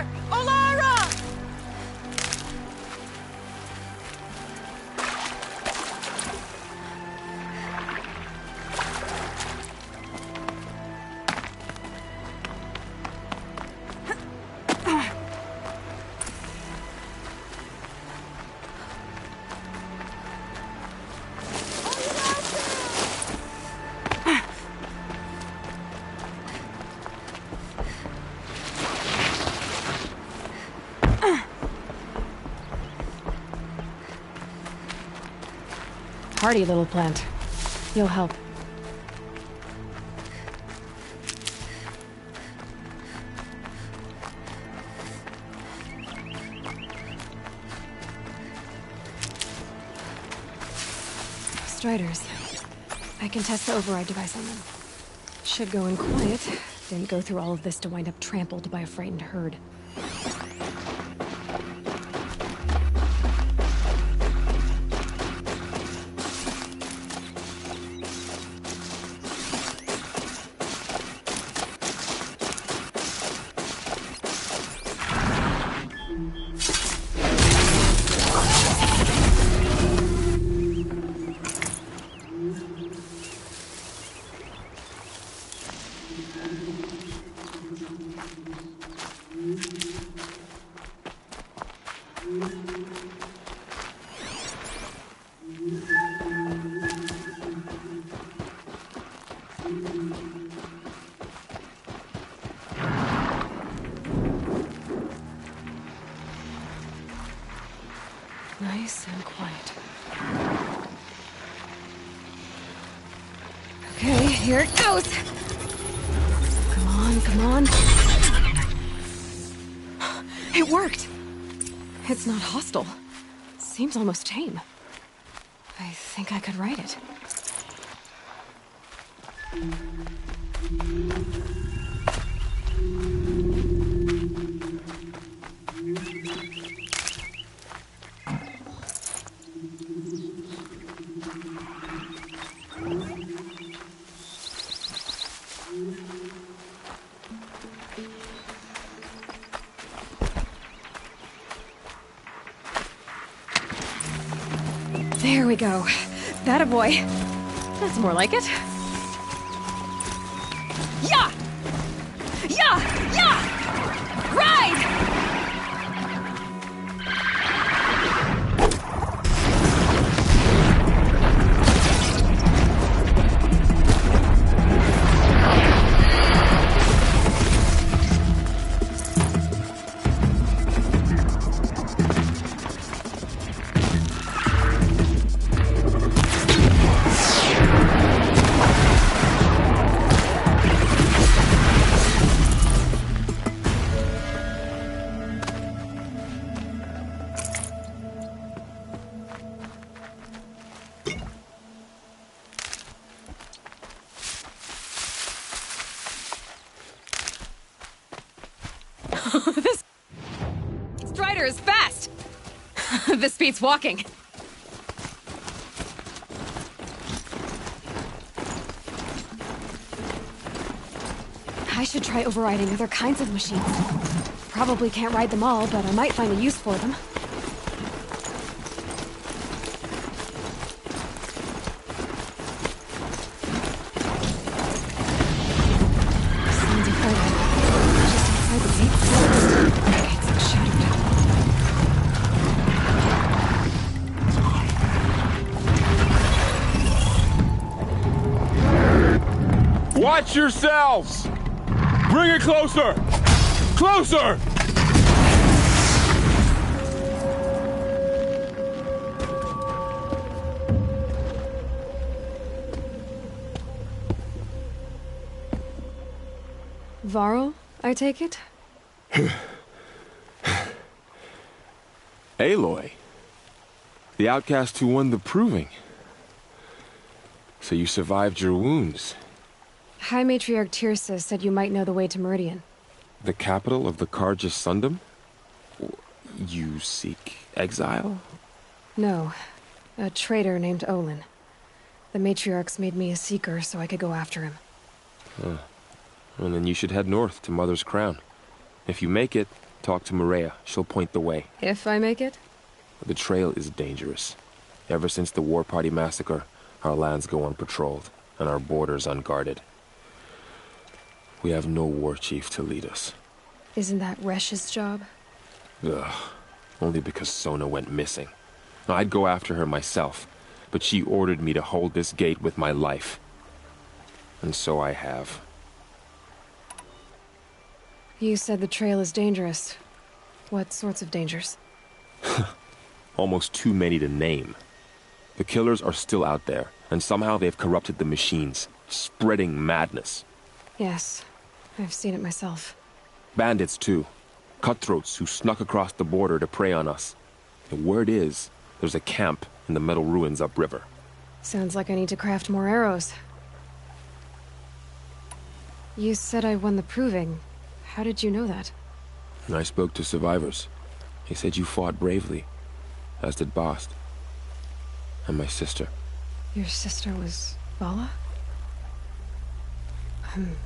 Here! Olara! Hardy little plant. You'll help. Striders. I can test the override device on them. Should go in quiet. Didn't go through all of this to wind up trampled by a frightened herd. Nice and quiet. Okay, here it goes! Come on, come on. It worked! It's not hostile. Seems almost tame. I think I could ride it. There we go. That a boy. That's more like it. Yeah! Yeah! Yeah! Ride! This Strider is fast! This beats walking. I should try overriding other kinds of machines. Probably can't ride them all, but I might find a use for them. Watch yourselves! Bring it closer! Closer! Varl, I take it? Aloy. The outcast who won the proving. So you survived your wounds. High Matriarch Tirsa said you might know the way to Meridian. The capital of the Carja Sundom? You seek exile? No. A traitor named Olin. The Matriarchs made me a seeker so I could go after him. Huh. Well, then you should head north to Mother's Crown. If you make it, Talk to Maria. She'll point the way. If I make it? The trail is dangerous. Ever since the War Party massacre, our lands go unpatrolled, and our borders unguarded. We have no war chief to lead us. Isn't that Resh's job? Ugh. Only because Sona went missing. I'd go after her myself, but she ordered me to hold this gate with my life. And so I have. You said the trail is dangerous. What sorts of dangers? Almost too many to name. The killers are still out there, and somehow they've corrupted the machines, spreading madness. Yes, I've seen it myself. Bandits, too. Cutthroats who snuck across the border to prey on us. The word is, there's a camp in the metal ruins upriver. Sounds like I need to craft more arrows. You said I won the proving. How did you know that? I spoke to survivors. They said you fought bravely, as did Bast. And my sister. Your sister was Bala? I'm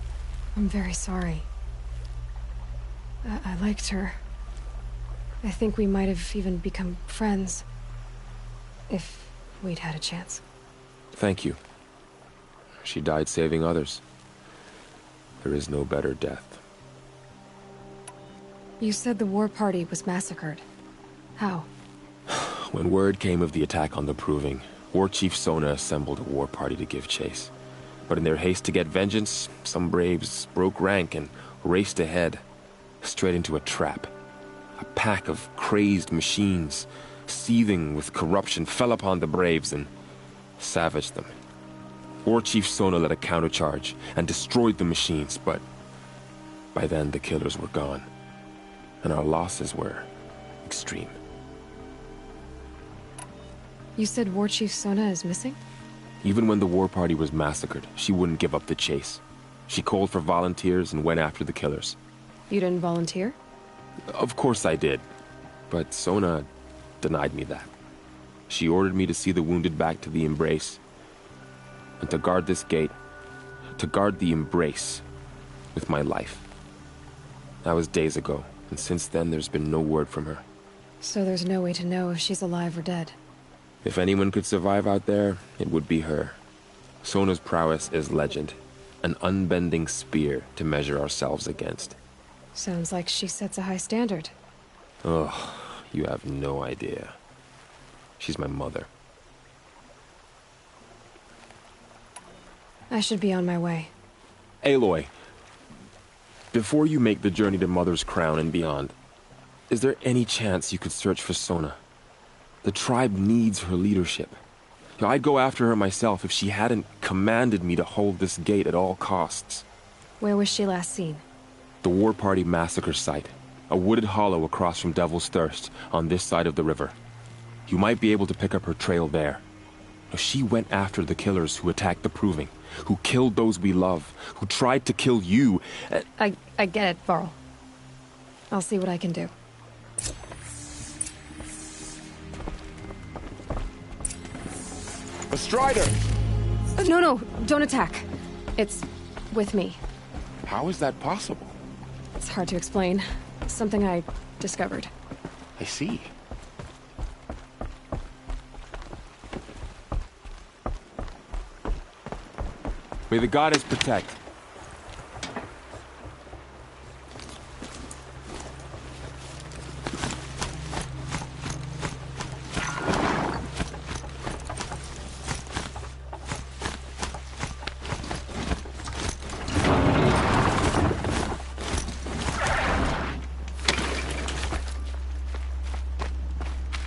very sorry. I liked her. I think we might have even become friends. If we'd had a chance. Thank you. She died saving others. There is no better death. You said the war party was massacred. How? When word came of the attack on the Proving, War Chief Sona assembled a war party to give chase. But in their haste to get vengeance, some braves broke rank and raced ahead, straight into a trap. A pack of crazed machines, seething with corruption, fell upon the braves and savaged them. War Chief Sona led a countercharge and destroyed the machines, but by then the killers were gone, and our losses were extreme. You said War Chief Sona is missing? Even when the war party was massacred, she wouldn't give up the chase. She called for volunteers and went after the killers. You didn't volunteer? Of course I did, but Sona denied me that. She ordered me to see the wounded back to the Embrace, and to guard this gate, to guard the Embrace with my life. That was days ago, and since then there's been no word from her. So there's no way to know if she's alive or dead. If anyone could survive out there, it would be her. Sona's prowess is legend, an unbending spear to measure ourselves against. Sounds like she sets a high standard. Ugh, you have no idea. She's my mother. I should be on my way. Aloy, before you make the journey to Mother's Crown and beyond, is there any chance you could search for Sona? The tribe needs her leadership. I'd go after her myself if she hadn't commanded me to hold this gate at all costs. Where was she last seen? The War Party massacre site. A wooded hollow across from Devil's Thirst, on this side of the river. You might be able to pick up her trail there. She went after the killers who attacked the Proving, who killed those we love, who tried to kill you. I get it, Varl. I'll see what I can do. A Strider! No, don't attack. It's with me. How is that possible? It's hard to explain. Something I discovered. I see. May the goddess protect.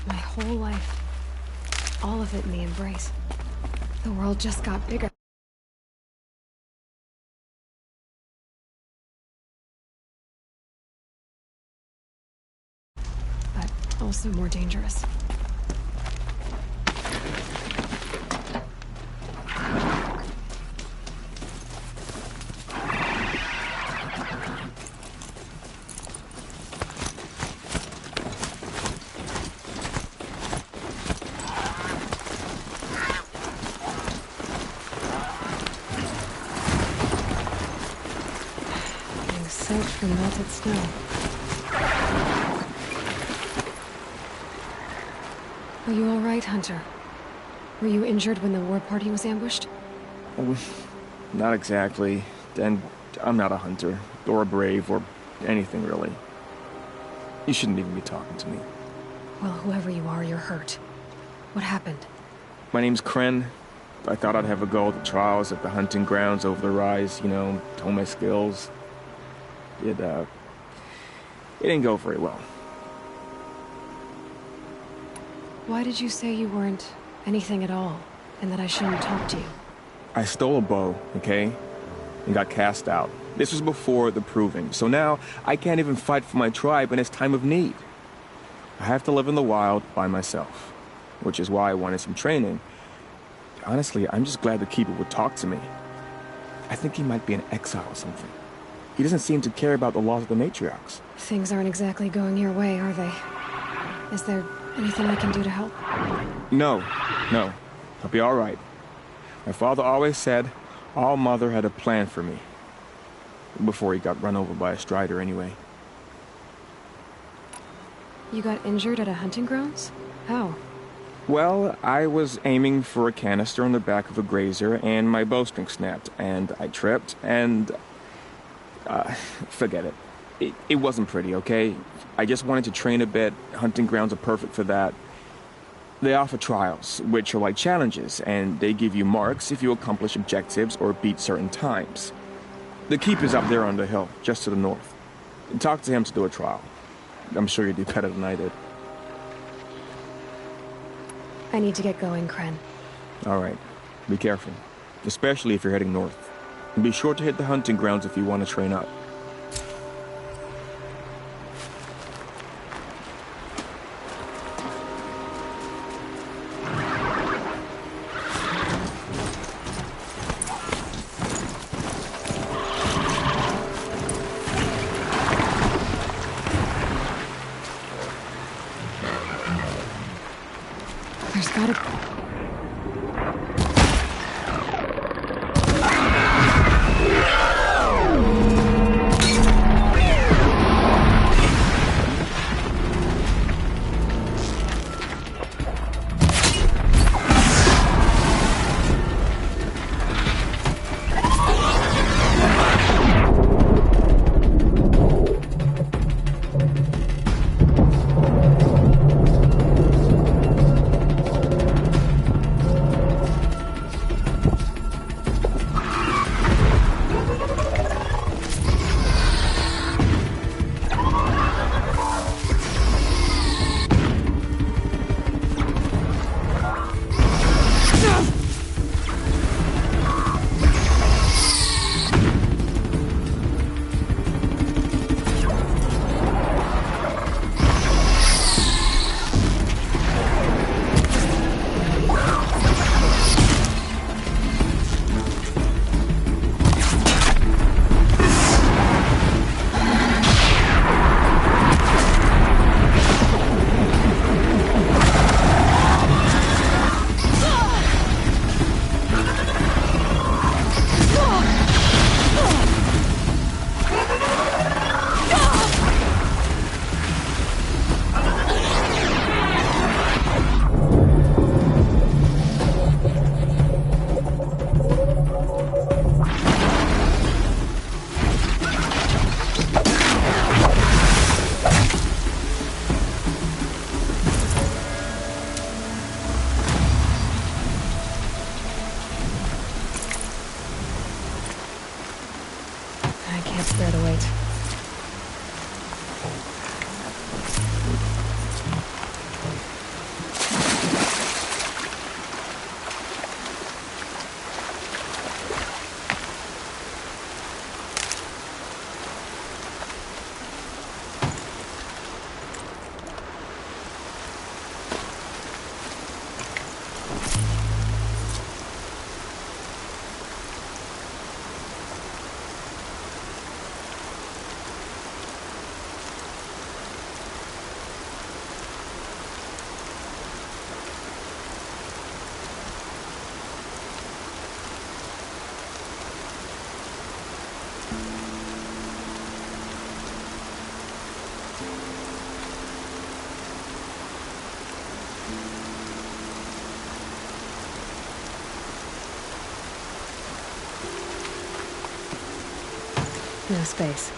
My whole life. All of it in the Embrace. The world just got bigger. But also more dangerous. Soaked from melted snow. Are you all right, Hunter? Were you injured when the war party was ambushed? Not exactly. And I'm not a hunter, or a brave, or anything really. You shouldn't even be talking to me. Well, whoever you are, you're hurt. What happened? My name's Kren. I thought I'd have a go at the trials at the hunting grounds over the rise, you know, hone my skills. It didn't go very well. Why did you say you weren't anything at all, and that I shouldn't talk to you? I stole a bow, okay? And got cast out. This was before the proving, so now I can't even fight for my tribe in its time of need. I have to live in the wild by myself, which is why I wanted some training. Honestly, I'm just glad the Keeper would talk to me. I think he might be in exile or something. He doesn't seem to care about the laws of the matriarchs. Things aren't exactly going your way, are they? Is there anything I can do to help? No. I'll be all right. My father always said All Mother had a plan for me. Before he got run over by a strider, anyway. You got injured at a hunting grounds? How? Well, I was aiming for a canister on the back of a grazer, and my bowstring snapped, and I tripped, and... forget it. It wasn't pretty, okay? I just wanted to train a bit. Hunting grounds are perfect for that. They offer trials, which are like challenges, and they give you marks if you accomplish objectives or beat certain times. The Keeper's up there on the hill, just to the north. Talk to him to do a trial. I'm sure you'd do better than I did. I need to get going, Kren. All right. Be careful. Especially if you're heading north. And be sure to hit the hunting grounds if you want to train up. There's gotta... Can't bear to wait. No space.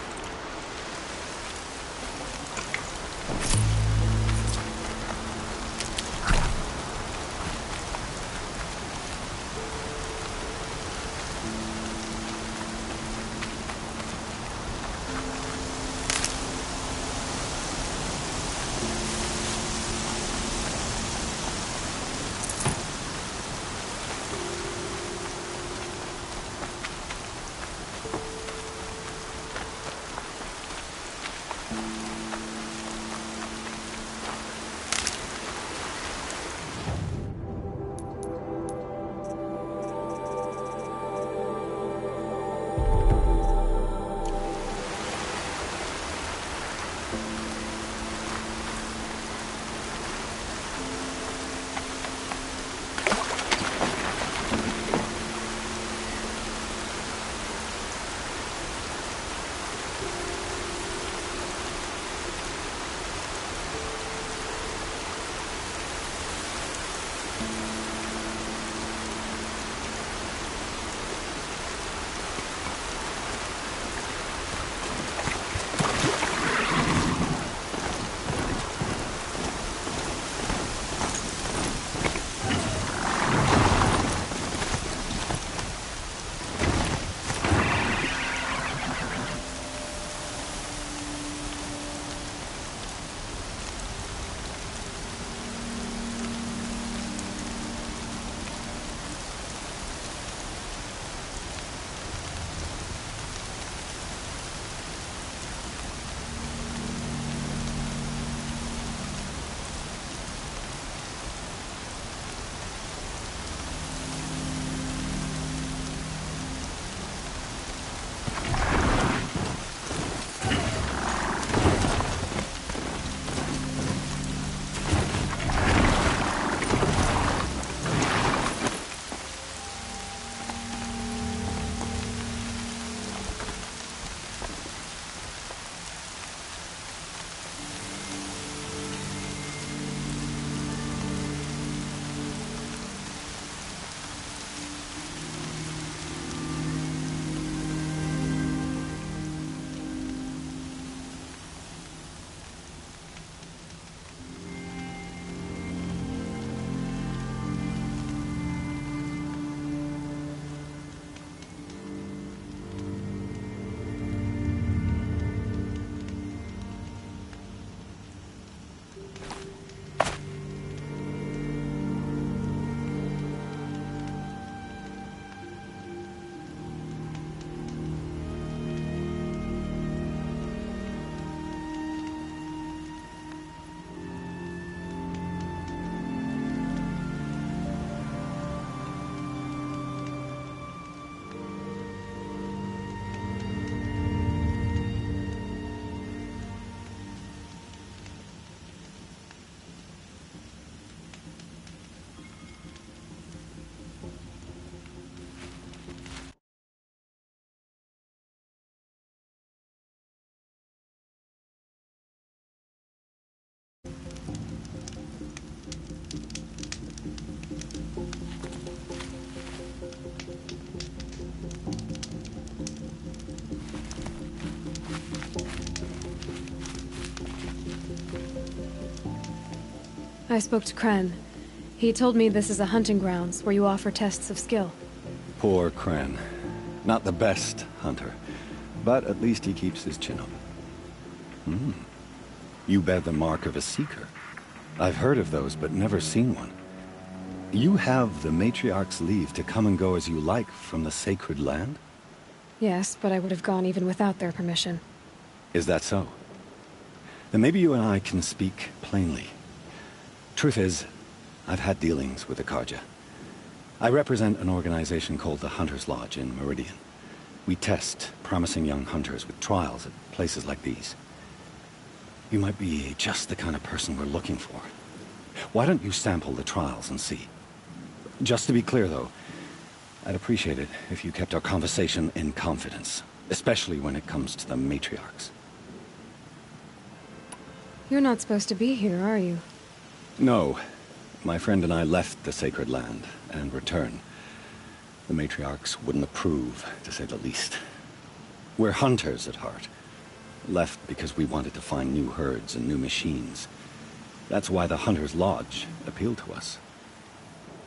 I spoke to Kren. He told me this is a hunting grounds where you offer tests of skill. Poor Kren. Not the best hunter, but at least he keeps his chin up. You bear the mark of a seeker. I've heard of those, but never seen one. You have the matriarch's leave to come and go as you like from the sacred land? Yes, but I would have gone even without their permission. Is that so? Then maybe you and I can speak plainly. Truth is, I've had dealings with the Karja. I represent an organization called the Hunter's Lodge in Meridian. We test promising young hunters with trials at places like these. You might be just the kind of person we're looking for. Why don't you sample the trials and see? Just to be clear, though, I'd appreciate it if you kept our conversation in confidence, especially when it comes to the matriarchs. You're not supposed to be here, are you? No. My friend and I left the sacred land and returned. The matriarchs wouldn't approve, to say the least. We're hunters at heart. Left because we wanted to find new herds and new machines. That's why the Hunter's Lodge appealed to us.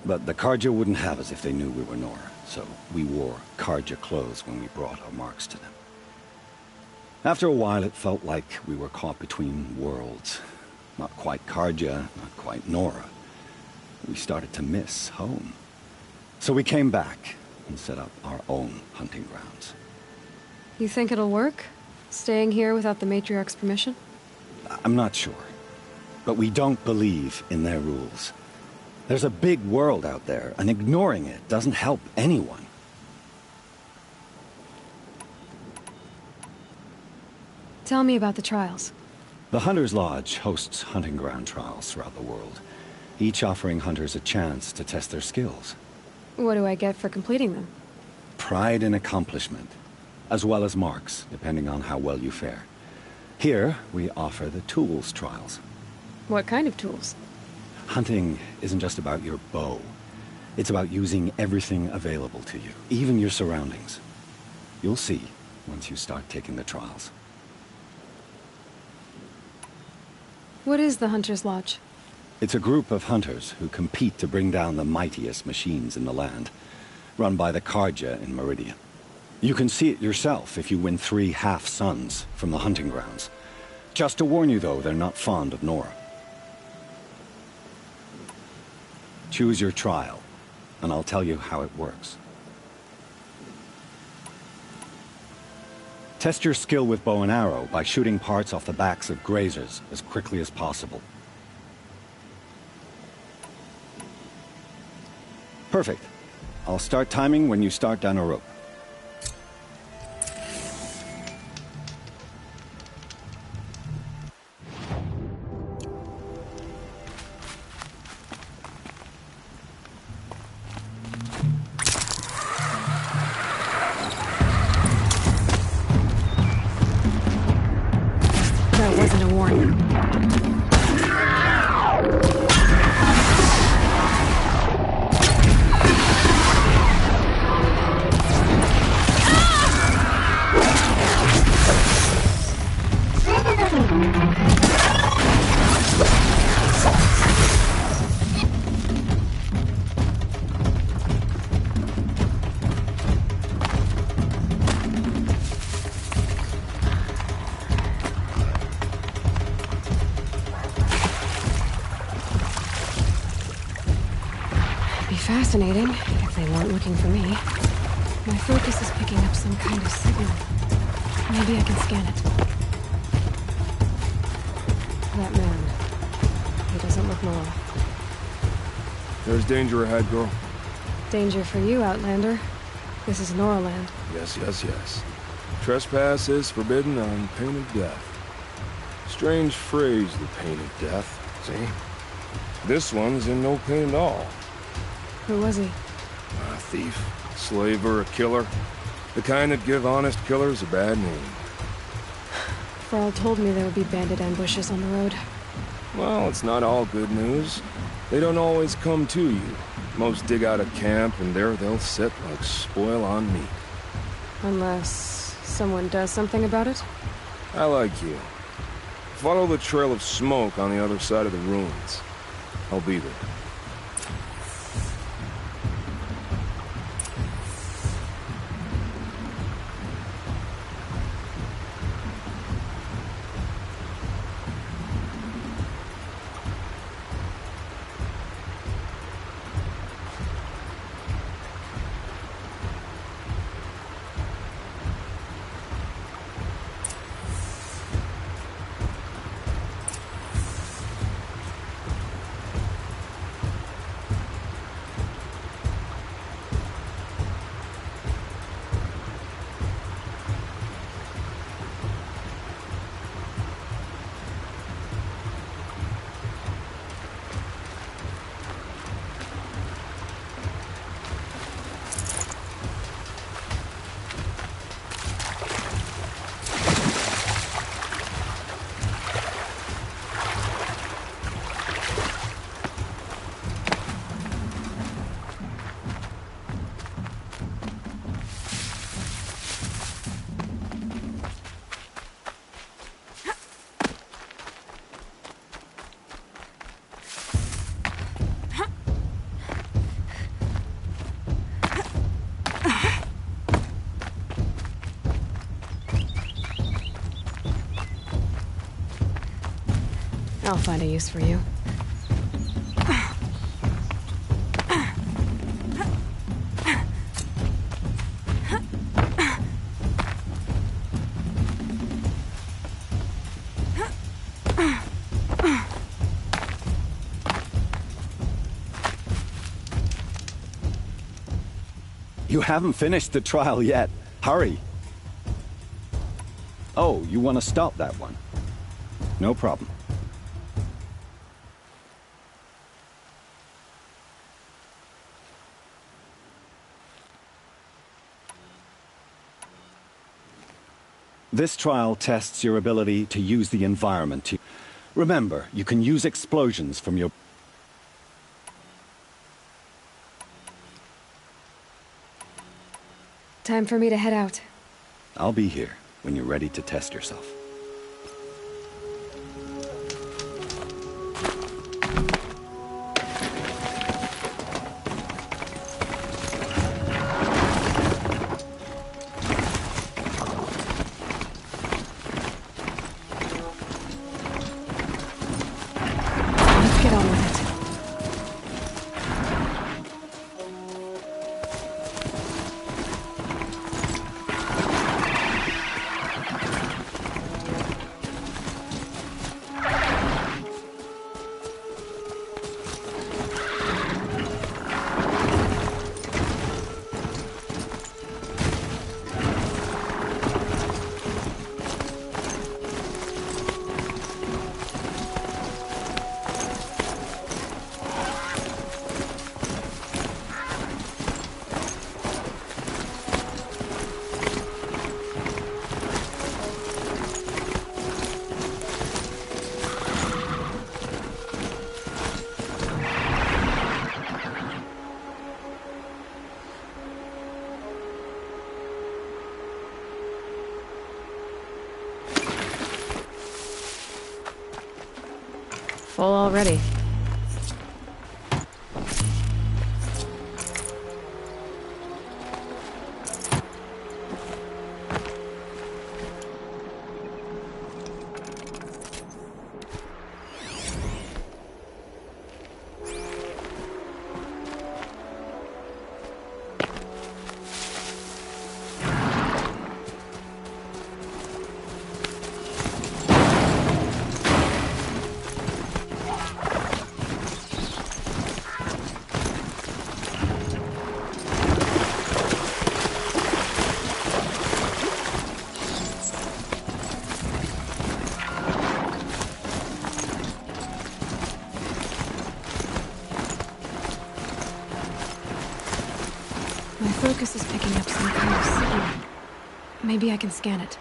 But the Carja wouldn't have us if they knew we were Nora, so we wore Carja clothes when we brought our marks to them. After a while, it felt like we were caught between worlds. Not quite Carja, not quite Nora. We started to miss home. So we came back and set up our own hunting grounds. You think it'll work? Staying here without the matriarch's permission? I'm not sure. But we don't believe in their rules. There's a big world out there, and ignoring it doesn't help anyone. Tell me about the trials. The Hunter's Lodge hosts hunting ground trials throughout the world, each offering hunters a chance to test their skills. What do I get for completing them? Pride in accomplishment, as well as marks, depending on how well you fare. Here, we offer the tools trials. What kind of tools? Hunting isn't just about your bow. It's about using everything available to you, even your surroundings. You'll see once you start taking the trials. What is the Hunter's Lodge? It's a group of hunters who compete to bring down the mightiest machines in the land, run by the Carja in Meridian. You can see it yourself if you win 3 half-suns from the hunting grounds. Just to warn you, though, they're not fond of Nora. Choose your trial, and I'll tell you how it works. Test your skill with bow and arrow by shooting parts off the backs of grazers as quickly as possible. Perfect. I'll start timing when you start down a rope. That wasn't a warning. Fascinating, if they weren't looking for me. My focus is picking up some kind of signal. Maybe I can scan it. That man. He doesn't look normal. There's danger ahead, girl. Danger for you, Outlander. This is Nora land. Yes, yes, yes. Trespass is forbidden on pain of death. Strange phrase, the pain of death. See? This one's in no pain at all. Who was he? A thief, slaver, a killer. The kind that give honest killers a bad name. Farrell told me there would be bandit ambushes on the road. Well, it's not all good news. They don't always come to you. Most dig out of camp, and there they'll sit like spoil on meat. Unless someone does something about it? I like you. Follow the trail of smoke on the other side of the ruins. I'll be there. I'll find a use for you. You haven't finished the trial yet. Hurry. Oh, you want to stop that one? No problem. This trial tests your ability to use the environment to... Remember, you can use explosions from your... Time for me to head out. I'll be here when you're ready to test yourself. Let's get on with it. Full already. My focus is picking up some kind of signal. Maybe I can scan it.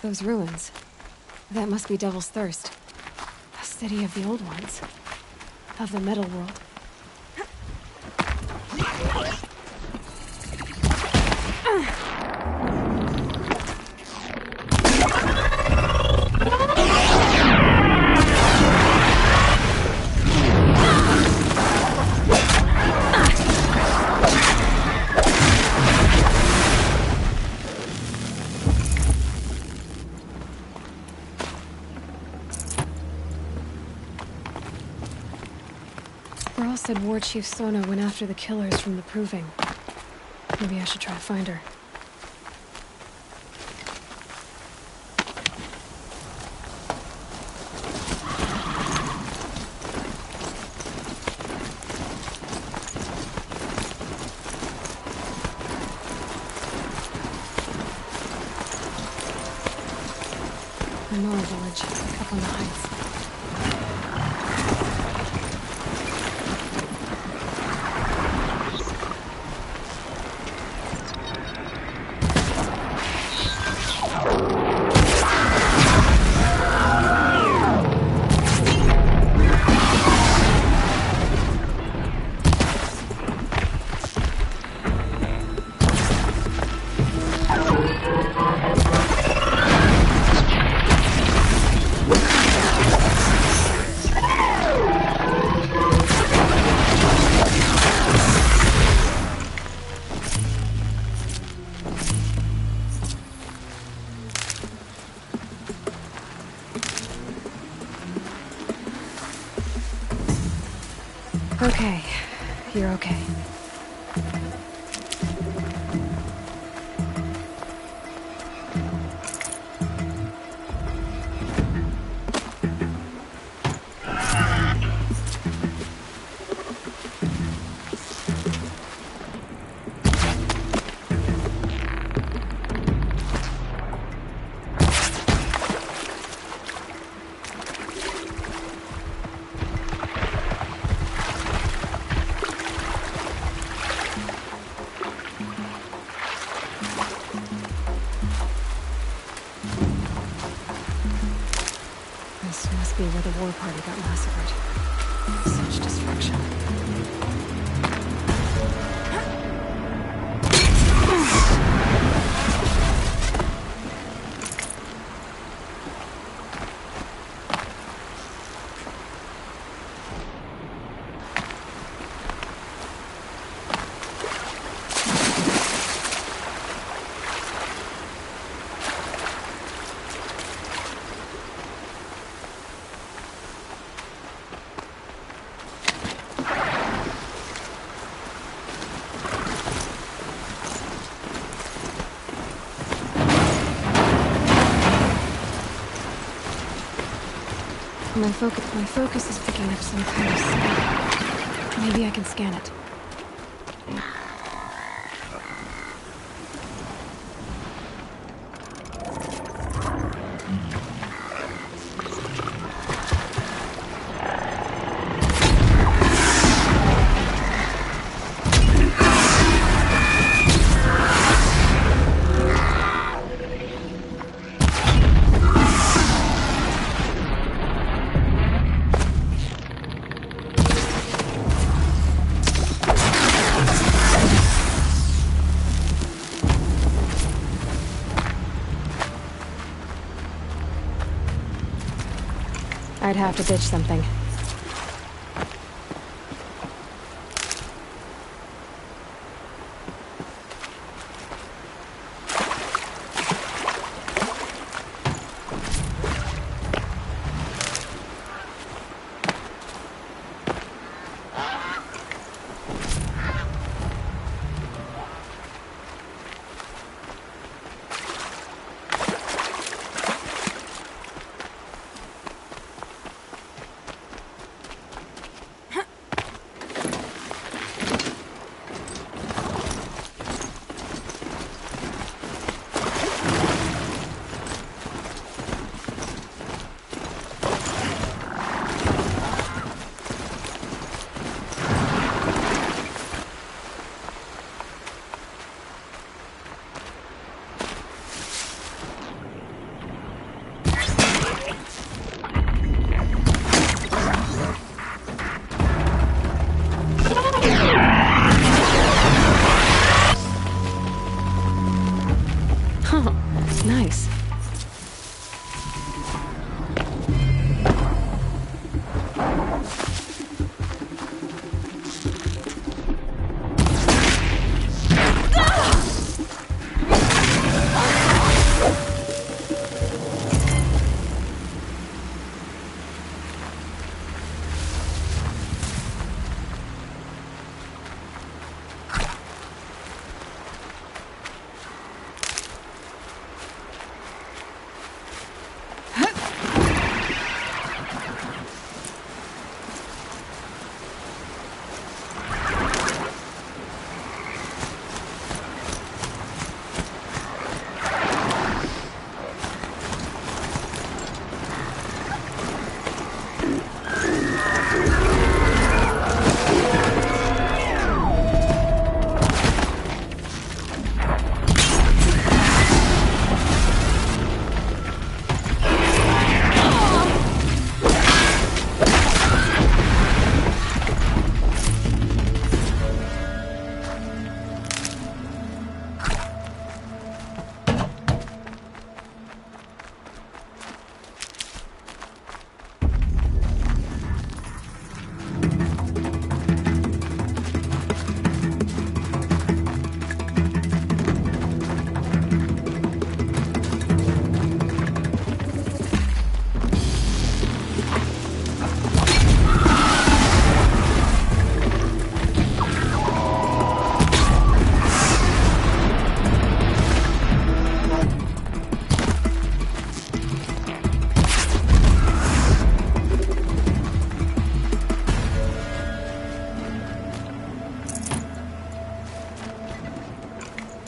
Those ruins. That must be Devil's Thirst. A city of the old ones. Of the metal world. Brawl said War Chief Sona went after the killers from the Proving. Maybe I should try to find her. Another village, up on the heights. Okay, you're okay. This must be where the war party got massacred. Such destruction. My focus is picking up some kind of signal. Maybe I can scan it. I'd have to ditch something.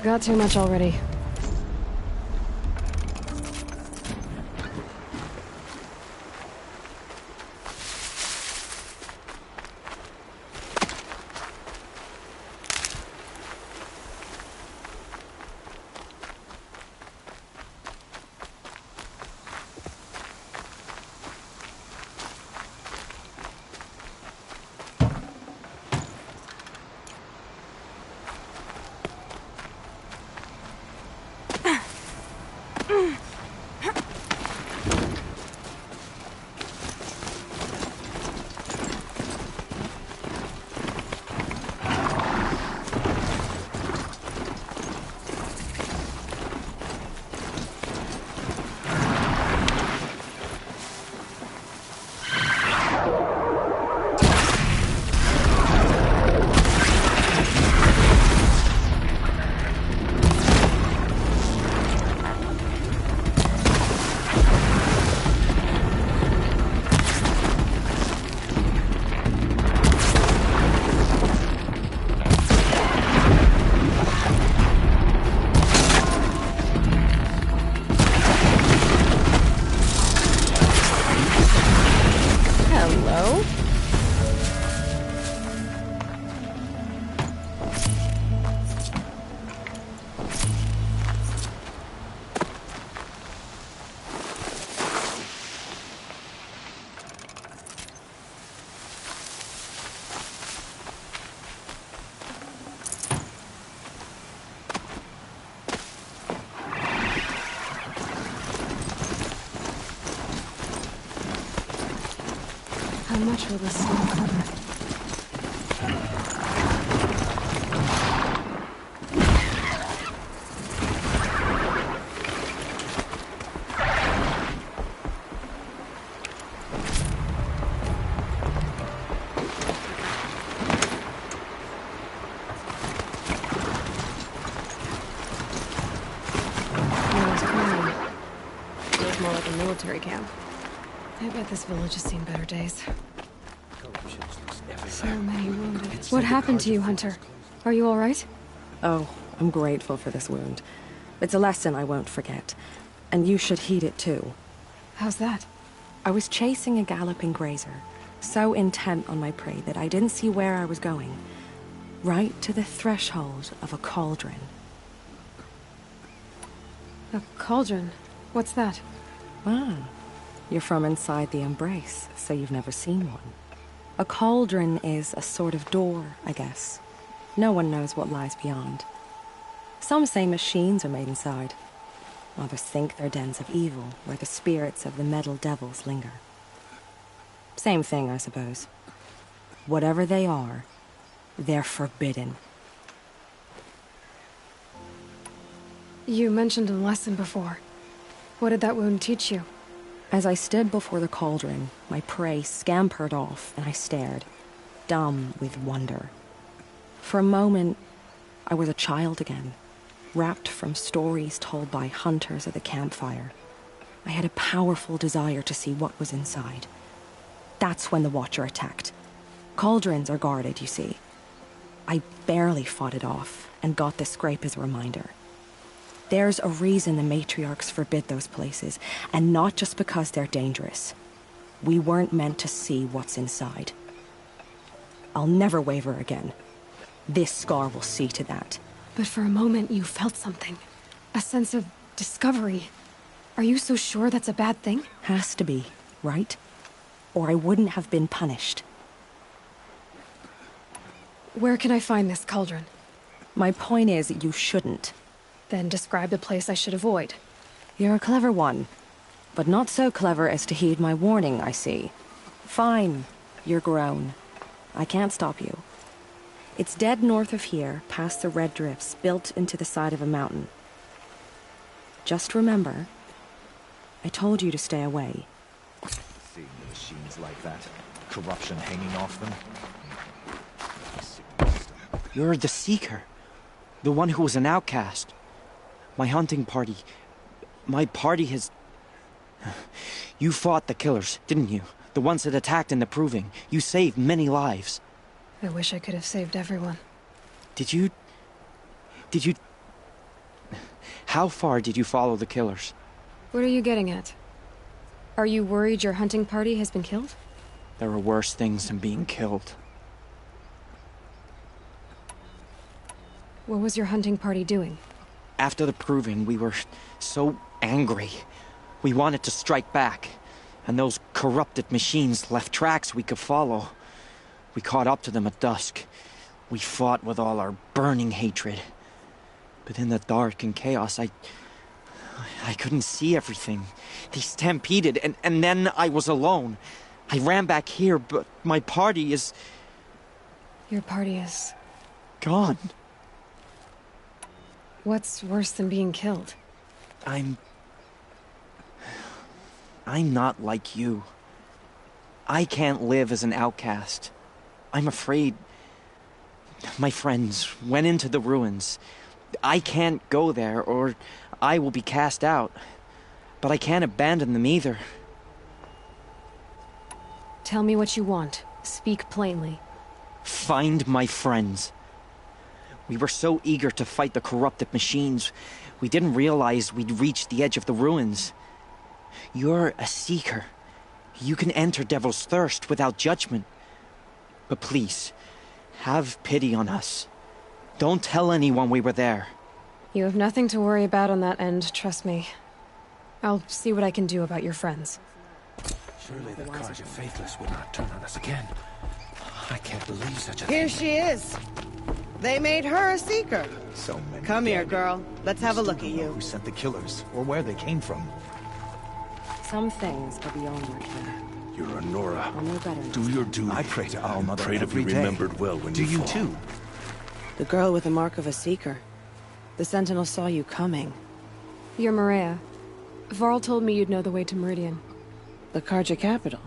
got too much already. How much will this snow cover? Feels more like a military camp. I bet this village has seen better days. So many wounded. What happened to you, Hunter? Are you all right? Oh, I'm grateful for this wound. It's a lesson I won't forget. And you should heed it too. How's that? I was chasing a galloping grazer, so intent on my prey that I didn't see where I was going. Right to the threshold of a cauldron. A cauldron? What's that? Ah, you're from inside the embrace, so you've never seen one. A cauldron is a sort of door, I guess. No one knows what lies beyond. Some say machines are made inside. Others think they're dens of evil, where the spirits of the metal devils linger. Same thing, I suppose. Whatever they are, they're forbidden. You mentioned a lesson before. What did that wound teach you? As I stood before the cauldron, my prey scampered off, and I stared, dumb with wonder. For a moment, I was a child again, wrapped from stories told by hunters at the campfire. I had a powerful desire to see what was inside. That's when the Watcher attacked. Cauldrons are guarded, you see. I barely fought it off, and got this scrape as a reminder. There's a reason the matriarchs forbid those places, and not just because they're dangerous. We weren't meant to see what's inside. I'll never waver again. This scar will see to that. But for a moment you felt something. A sense of discovery. Are you so sure that's a bad thing? Has to be, right? Or I wouldn't have been punished. Where can I find this cauldron? My point is, you shouldn't. Then describe the place I should avoid. You're a clever one, but not so clever as to heed my warning, I see. Fine, you're grown. I can't stop you. It's dead north of here, past the red drifts built into the side of a mountain. Just remember, I told you to stay away. Seeing the machines like that, corruption hanging off them. You're the Seeker, the one who was an outcast. My hunting party, my party has... You fought the killers, didn't you? The ones that attacked in the Proving. You saved many lives. I wish I could have saved everyone. Did you How far did you follow the killers? What are you getting at? Are you worried your hunting party has been killed? There are worse things than being killed. What was your hunting party doing? After the proving, we were so angry. We wanted to strike back. And those corrupted machines left tracks we could follow. We caught up to them at dusk. We fought with all our burning hatred. But in the dark and chaos, I couldn't see everything. They stampeded, and then I was alone. I ran back here, but my party is... Your party is... gone. What's worse than being killed? I'm not like you. I can't live as an outcast. I'm afraid... My friends went into the ruins. I can't go there, or I will be cast out. But I can't abandon them either. Tell me what you want. Speak plainly. Find my friends. We were so eager to fight the corrupted machines, we didn't realize we'd reached the edge of the ruins. You're a seeker. You can enter Devil's Thirst without judgment. But please, have pity on us. Don't tell anyone we were there. You have nothing to worry about on that end, trust me. I'll see what I can do about your friends. Surely the Carja Faithless would not turn on us again. I can't believe such a thing. Here she is. They made her a seeker. So many. Come here, girl. Let's have a look at Still don't know you. who sent the killers, or where they came from. Some things are beyond our care. You're a Nora. I'll know better. Do your duty. I pray to All Mother Pray to be every day. remembered well when Do you fall. too? The girl with the mark of a seeker. The Sentinel saw you coming. You're Maria. Varl told me you'd know the way to Meridian. The Carja capital.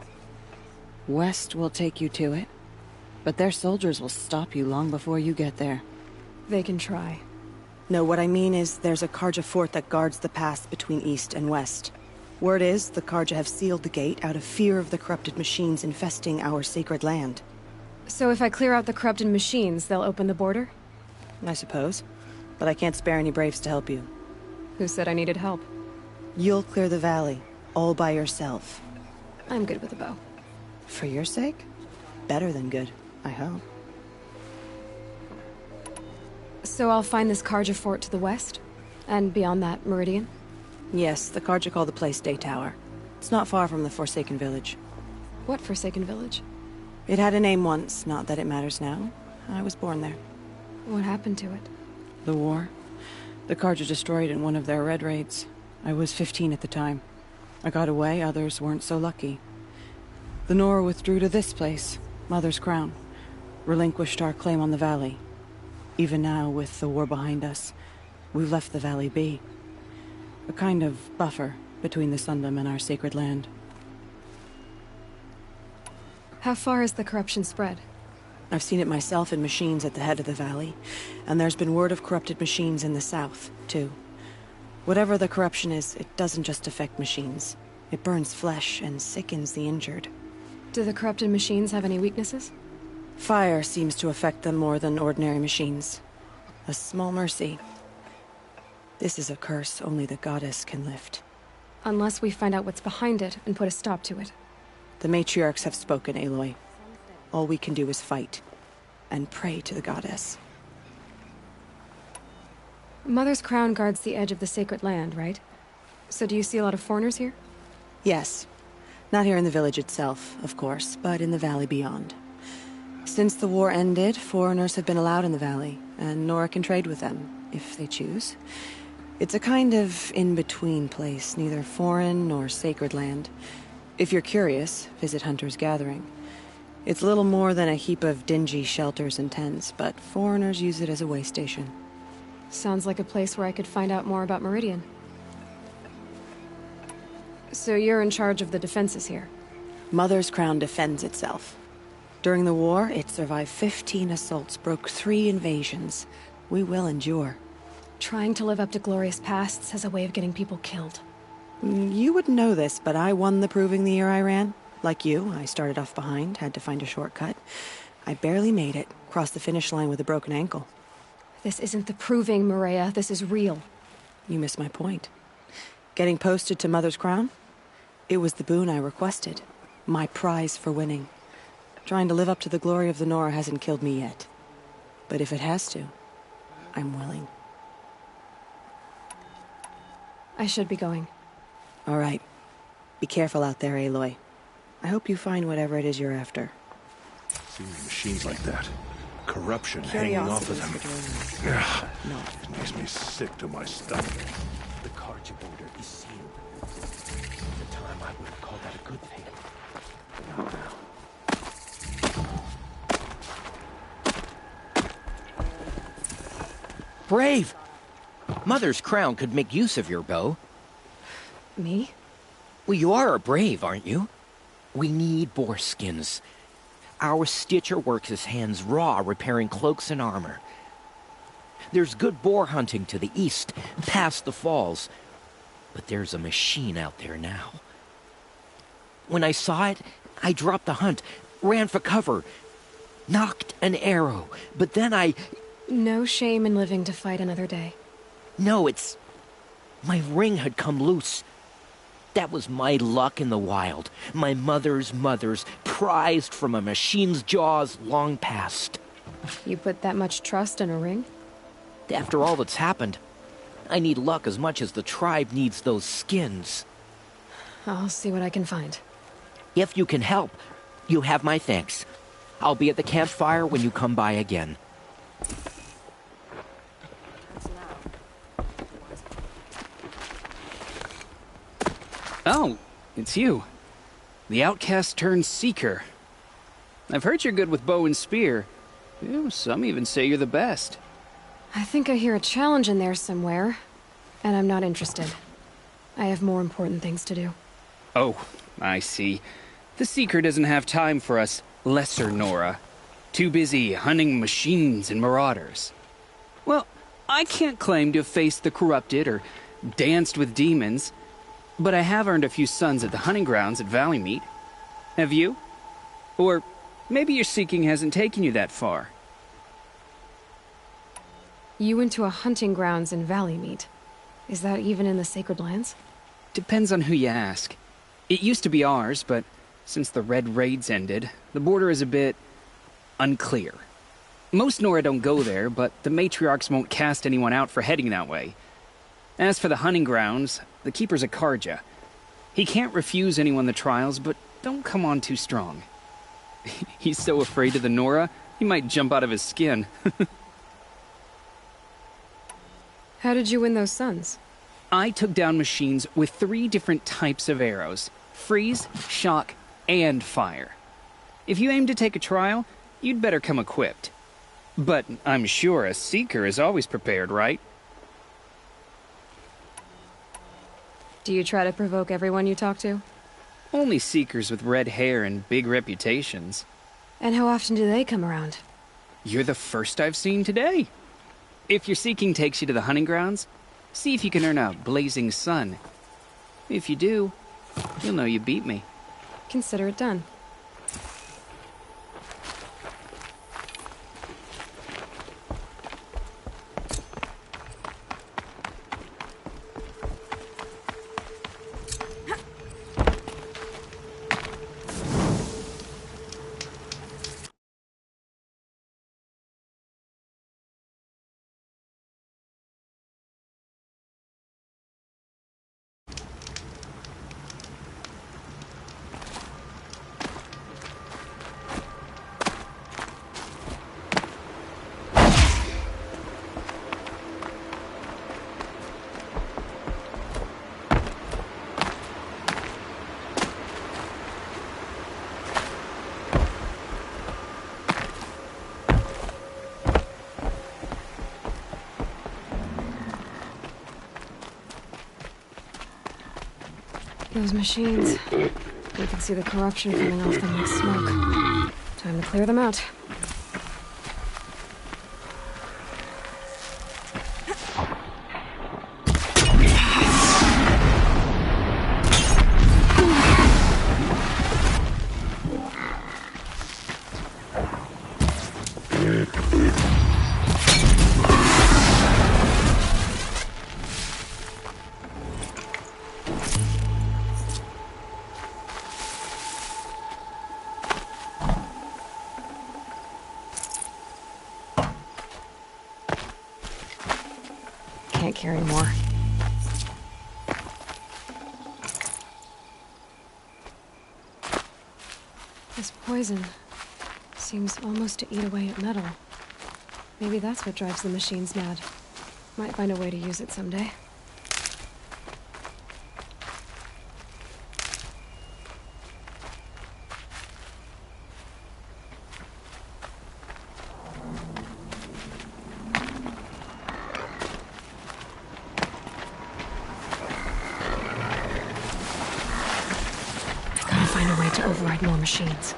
West will take you to it. But their soldiers will stop you long before you get there. They can try. No, what I mean is there's a Carja fort that guards the pass between East and West. Word is, the Carja have sealed the gate out of fear of the corrupted machines infesting our sacred land. So if I clear out the corrupted machines, they'll open the border? I suppose. But I can't spare any braves to help you. Who said I needed help? You'll clear the valley, all by yourself. I'm good with a bow. For your sake? Better than good, I hope. So I'll find this Carja fort to the west? And beyond that, Meridian? Yes, the Carja call the place Day Tower. It's not far from the Forsaken Village. What Forsaken Village? It had a name once, not that it matters now. I was born there. What happened to it? The war. The Carja destroyed in one of their red raids. I was 15 at the time. I got away, others weren't so lucky. The Nora withdrew to this place, Mother's Crown. Relinquished our claim on the valley. Even now, with the war behind us, we've left the valley be. A kind of buffer between the Sundom and our sacred land. How far has the corruption spread? I've seen it myself in machines at the head of the valley, and there's been word of corrupted machines in the south, too. Whatever the corruption is, it doesn't just affect machines. It burns flesh and sickens the injured. Do the corrupted machines have any weaknesses? Fire seems to affect them more than ordinary machines. A small mercy. This is a curse only the goddess can lift. Unless we find out what's behind it and put a stop to it. The matriarchs have spoken, Aloy. All we can do is fight. And pray to the goddess. Mother's Crown guards the edge of the sacred land, right? So do you see a lot of foreigners here? Yes. Not here in the village itself, of course, but in the valley beyond. Since the war ended, foreigners have been allowed in the valley, and Nora can trade with them, if they choose. It's a kind of in-between place, neither foreign nor sacred land. If you're curious, visit Hunter's Gathering. It's little more than a heap of dingy shelters and tents, but foreigners use it as a way station. Sounds like a place where I could find out more about Meridian. So you're in charge of the defenses here? Mother's Crown defends itself. During the war, it survived 15 assaults, broke 3 invasions. We will endure. Trying to live up to glorious pasts has a way of getting people killed. You wouldn't know this, but I won the proving the year I ran. Like you, I started off behind, had to find a shortcut. I barely made it, crossed the finish line with a broken ankle. This isn't the proving, Maria. This is real. You miss my point. Getting posted to Mother's Crown? It was the boon I requested. My prize for winning. Trying to live up to the glory of the Nora hasn't killed me yet. But if it has to, I'm willing. I should be going. All right. Be careful out there, Aloy. I hope you find whatever it is you're after. Seeing machines like that. Corruption hanging off of them. Ugh. It makes me sick to my stomach. The Karja border is sealed. At the time, I would have called that a good thing. But not now. Brave! Mother's Crown could make use of your bow. Me? Well, you are a brave, aren't you? We need boar skins. Our Stitcher works his hands raw repairing cloaks and armor. There's good boar hunting to the east, past the falls. But there's a machine out there now. When I saw it, I dropped the hunt, ran for cover, knocked an arrow, but then I... No shame in living to fight another day. No, it's... My ring had come loose. That was my luck in the wild. My mother's prized from a machine's jaws long past. You put that much trust in a ring? After all that's happened, I need luck as much as the tribe needs those skins. I'll see what I can find. If you can help, you have my thanks. I'll be at the campfire when you come by again. Oh, it's you. The outcast turned seeker. I've heard you're good with bow and spear. Some even say you're the best. I think I hear a challenge in there somewhere, and I'm not interested. I have more important things to do. Oh, I see. The seeker doesn't have time for us lesser Nora. Too busy hunting machines and marauders. Well, I can't claim to have faced the corrupted or danced with demons, but I have earned a few sons at the hunting grounds at Valleymeet. Have you? Or maybe your seeking hasn't taken you that far. You went to a hunting grounds in Valleymeet. Is that even in the Sacred Lands? Depends on who you ask. It used to be ours, but since the Red Raids ended, the border is a bit unclear. Most Nora don't go there, but the matriarchs won't cast anyone out for heading that way. As for the hunting grounds, the keeper's a Karja. He can't refuse anyone the trials, but don't come on too strong. He's so afraid of the Nora, he might jump out of his skin. How did you win those sons? I took down machines with 3 different types of arrows. Freeze, shock, and fire. If you aim to take a trial, you'd better come equipped. But I'm sure a seeker is always prepared, right? Do you try to provoke everyone you talk to? Only seekers with red hair and big reputations. And how often do they come around? You're the first I've seen today. If your seeking takes you to the hunting grounds, see if you can earn a blazing sun. If you do, you'll know you beat me. Consider it done. Those machines. You can see the corruption coming off them like smoke. Time to clear them out. can't carry more. This poison seems almost to eat away at metal. Maybe that's what drives the machines mad. Might find a way to use it someday. Gotta find a way to override more machines.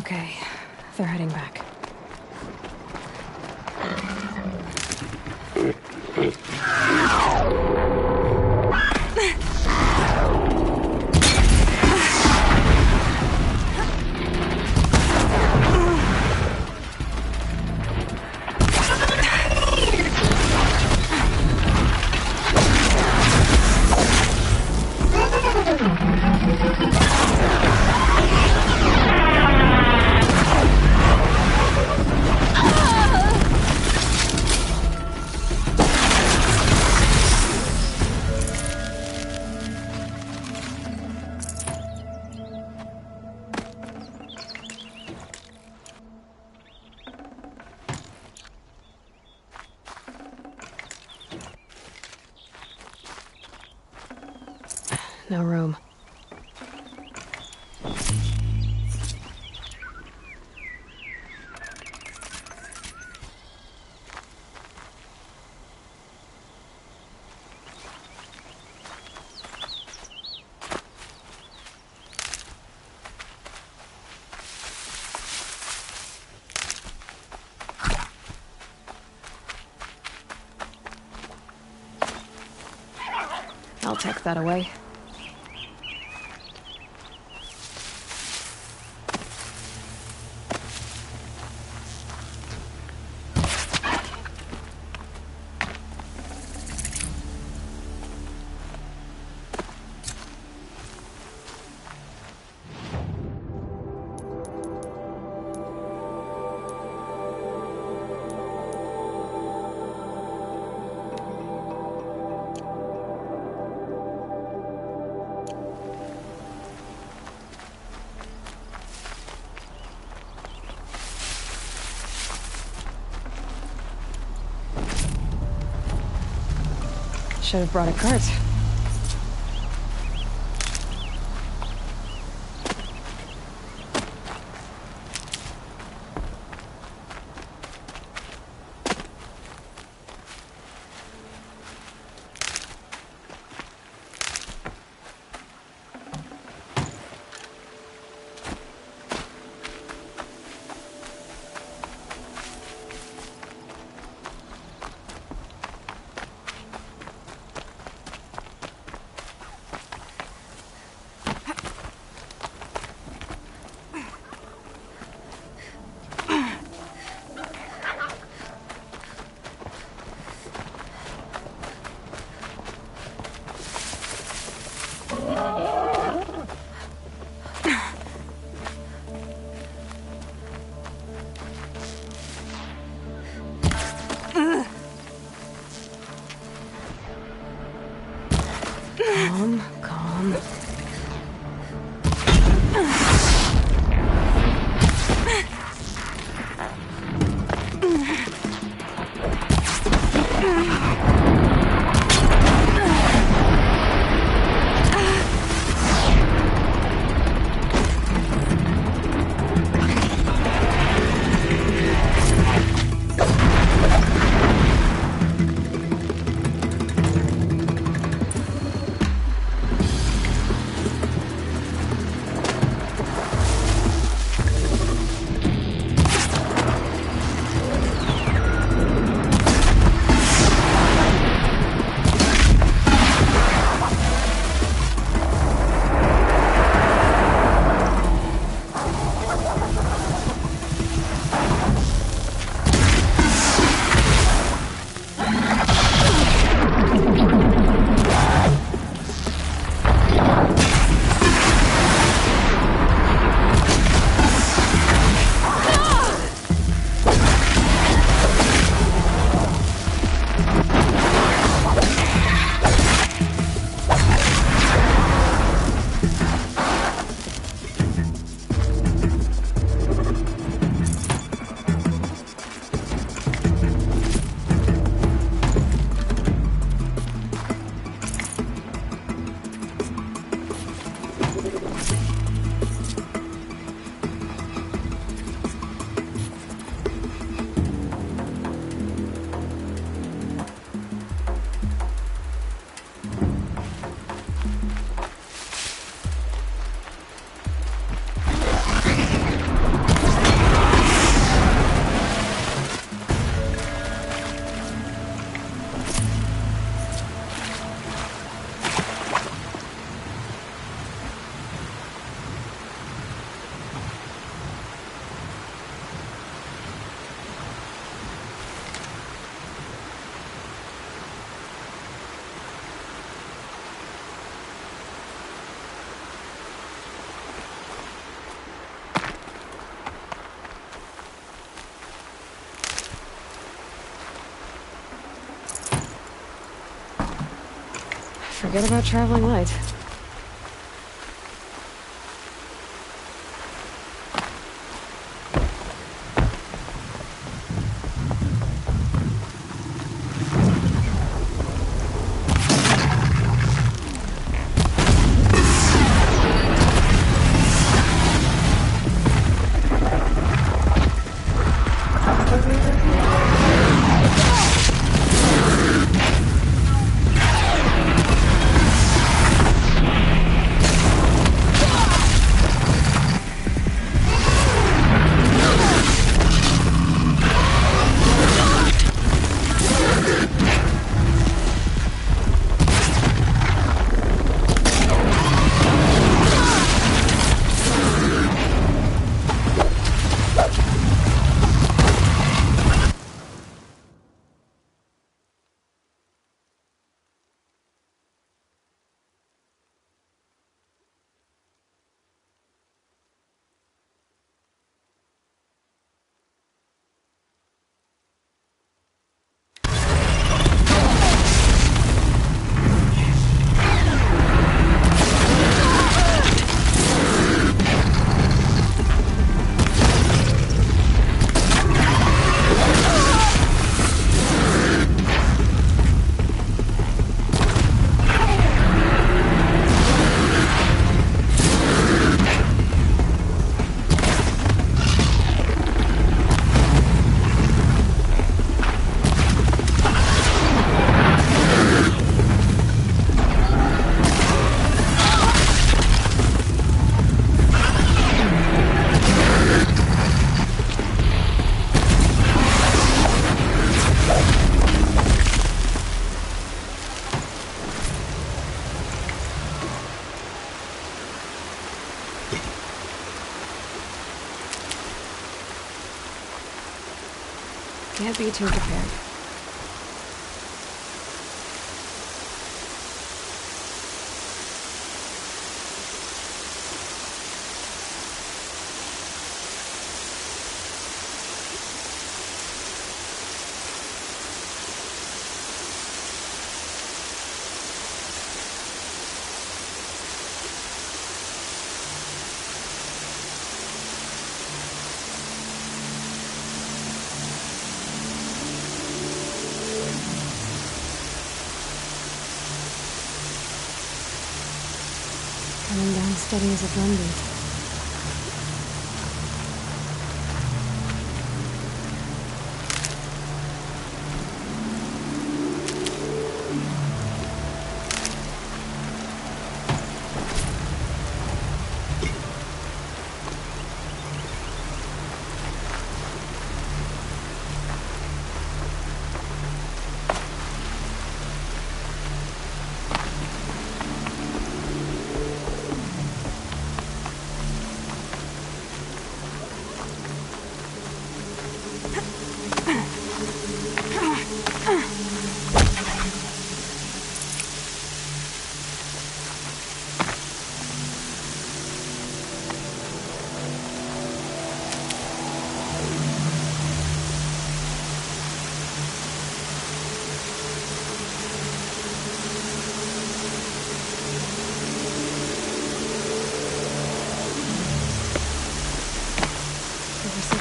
Okay, they're heading back. No room. I'll take that away. Should have brought a cart. Calm, calm. Forget about traveling light. Can't be too prepared. Coming down steady as a drumbeat.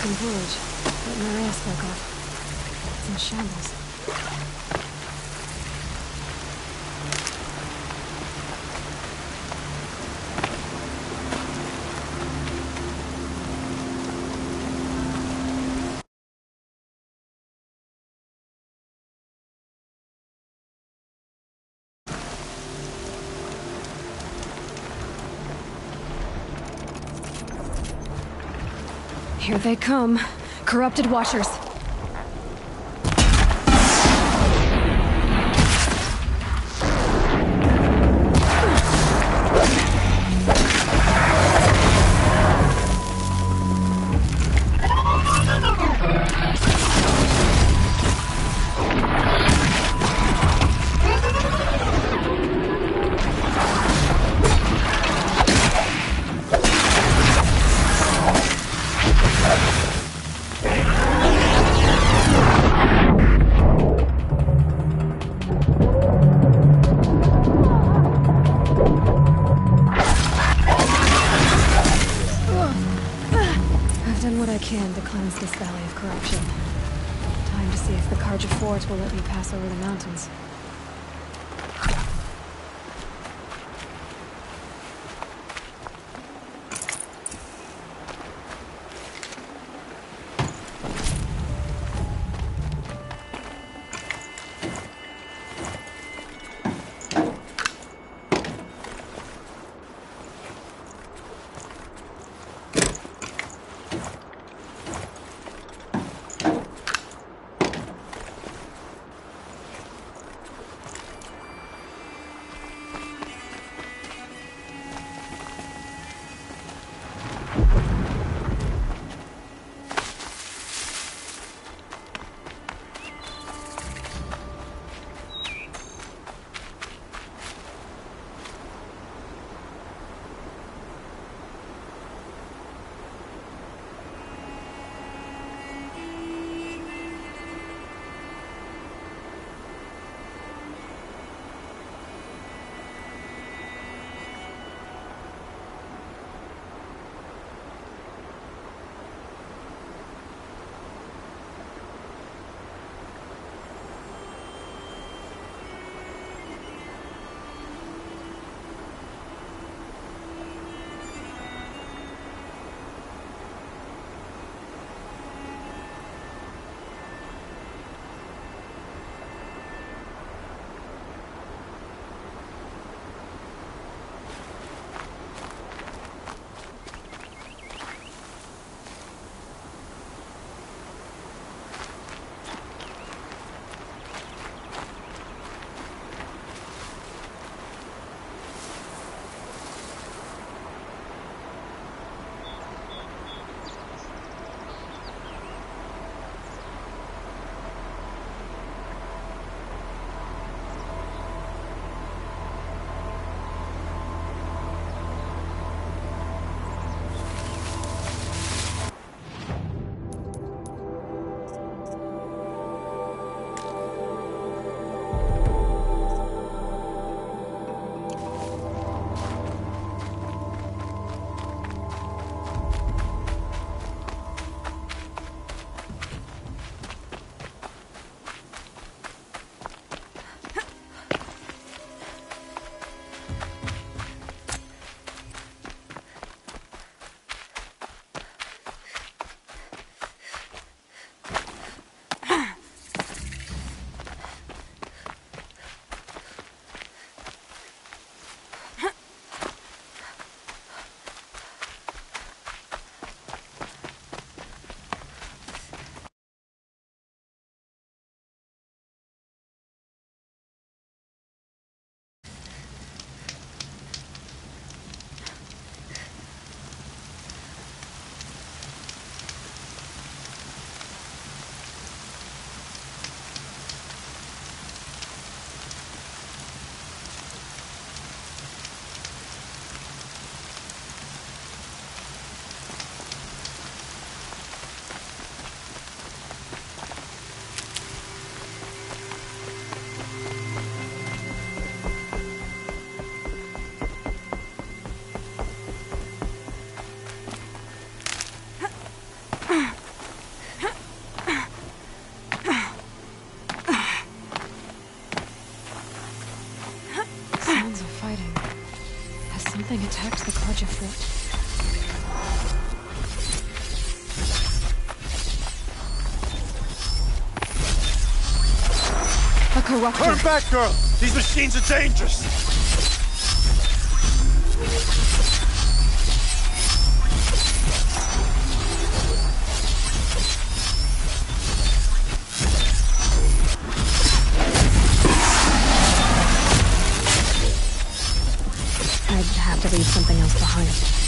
Village, that Maria spoke of. It's in shambles. Here they come. Corrupted washers. can to cleanse this valley of corruption. Time to see if the Karja fort will let me pass over the mountains. Something attacked the Karja fort. A corruption. Turn back, girl! These machines are dangerous! I'd have to leave something else behind.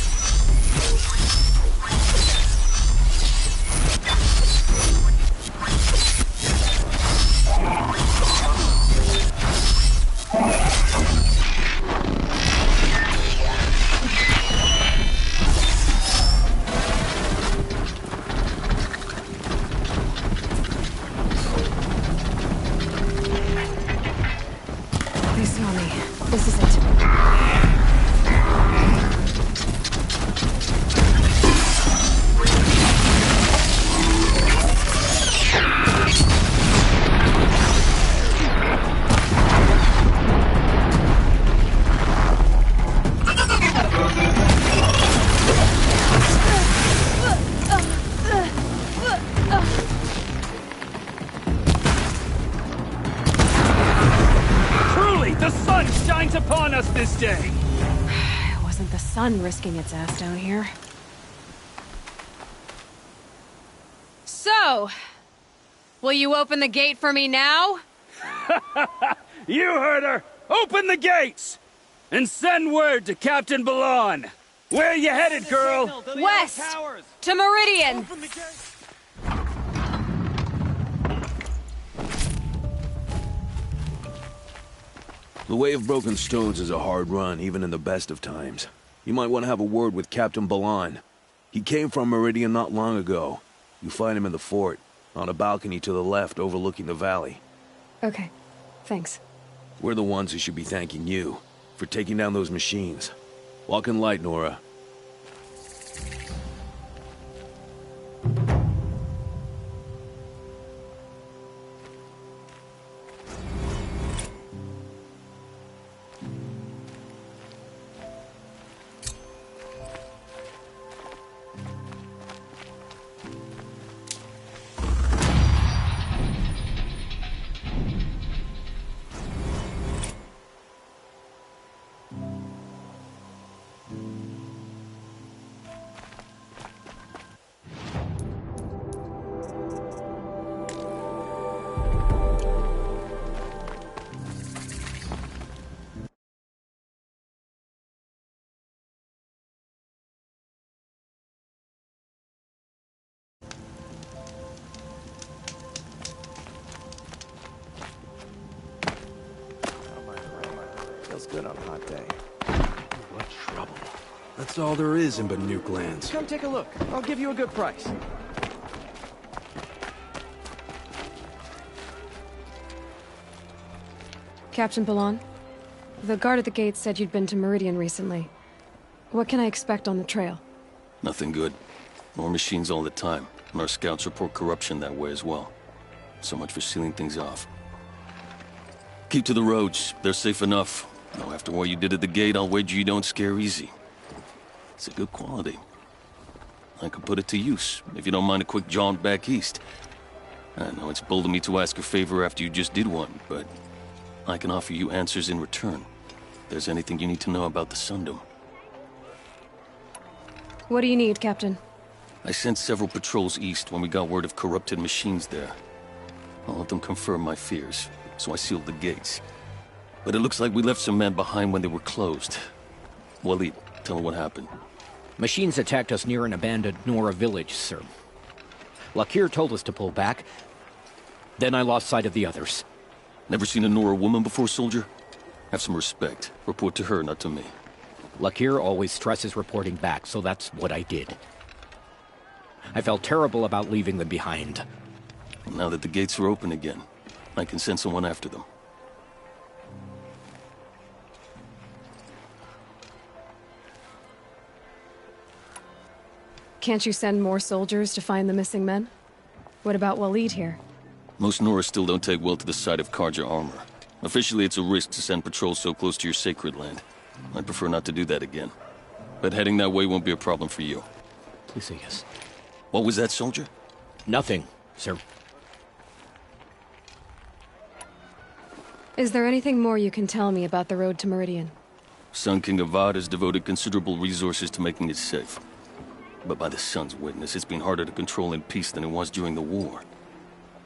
this day. It wasn't the sun risking its ass down here. So, will you open the gate for me now? You heard her! Open the gates! And send word to Captain Ballon. Where you headed, girl? West! To Meridian! The Way of Broken Stones is a hard run, even in the best of times. You might want to have a word with Captain Ballon. He came from Meridian not long ago. You find him in the fort, on a balcony to the left overlooking the valley. Okay, thanks. We're the ones who should be thanking you for taking down those machines. Walk in light, Nora. Feels good on a hot day. What trouble. That's all there is in Banuke lands. Come take a look. I'll give you a good price. Captain Ballon, the guard at the gate said you'd been to Meridian recently. What can I expect on the trail? Nothing good. More machines all the time, and our scouts report corruption that way as well. So much for sealing things off. Keep to the roads. They're safe enough. Though after what you did at the gate, I'll wager you don't scare easy. It's a good quality. I could put it to use, if you don't mind a quick jaunt back east. I know it's bold of me to ask a favor after you just did one, but I can offer you answers in return. If there's anything you need to know about the Sundom. What do you need, Captain? I sent several patrols east when we got word of corrupted machines there. All of them confirmed my fears, so I sealed the gates. But it looks like we left some men behind when they were closed. Walid, tell me what happened. Machines attacked us near an abandoned Nora village, sir. Lakir told us to pull back. Then I lost sight of the others. Never seen a Nora woman before, soldier? Have some respect. Report to her, not to me. Lakir always stresses reporting back, so that's what I did. I felt terrible about leaving them behind. Now that the gates are open again, I can send someone after them. Can't you send more soldiers to find the missing men? What about Walid here? Most Nora still don't take well to the sight of Karja armor. Officially, it's a risk to send patrols so close to your sacred land. I'd prefer not to do that again. But heading that way won't be a problem for you. Please say yes. What was that, soldier? Nothing, sir. Is there anything more you can tell me about the road to Meridian? Sun King Avad has devoted considerable resources to making it safe. But by the sun's witness, it's been harder to control in peace than it was during the war.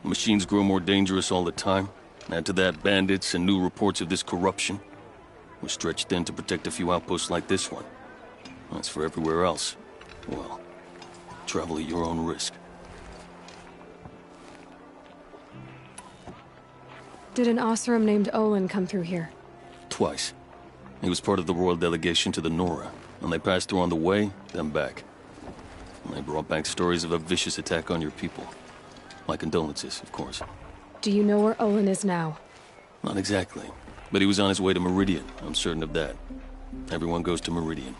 Machines grow more dangerous all the time. Add to that bandits and new reports of this corruption. We're stretched thin to protect a few outposts like this one. As for everywhere else, well, travel at your own risk. Did an Osram named Olin come through here? Twice. He was part of the royal delegation to the Nora, and they passed through on the way, then back. And they brought back stories of a vicious attack on your people. My condolences, of course. Do you know where Olin is now? Not exactly, but he was on his way to Meridian, I'm certain of that. Everyone goes to Meridian.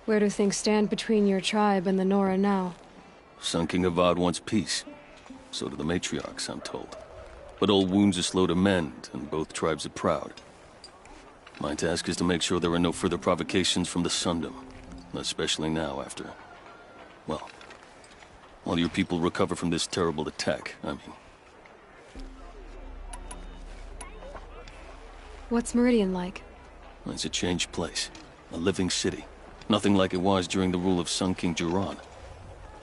Where do things stand between your tribe and the Nora now? Sun King Avad wants peace. So do the matriarchs, I'm told. But old wounds are slow to mend, and both tribes are proud. My task is to make sure there are no further provocations from the Sundom, especially now after Well, while your people recover from this terrible attack, I mean. What's Meridian like? It's a changed place. A living city. Nothing like it was during the rule of Sun King Jiran.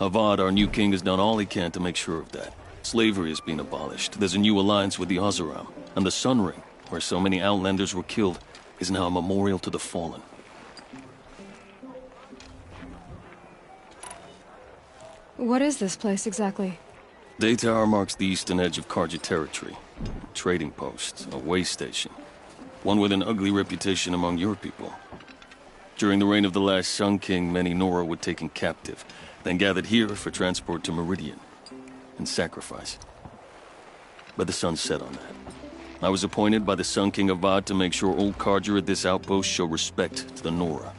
Avad, our new king, has done all he can to make sure of that. Slavery has been abolished. There's a new alliance with the Oseram. And the Sun Ring, where so many Outlanders were killed, is now a memorial to the fallen. What is this place exactly? Day Tower marks the eastern edge of Karja territory. A trading post, a way station. One with an ugly reputation among your people. During the reign of the last Sun King, many Nora were taken captive, then gathered here for transport to Meridian, and sacrifice. But the sun set on that. I was appointed by the Sun King Avad to make sure old Karja at this outpost show respect to the Nora.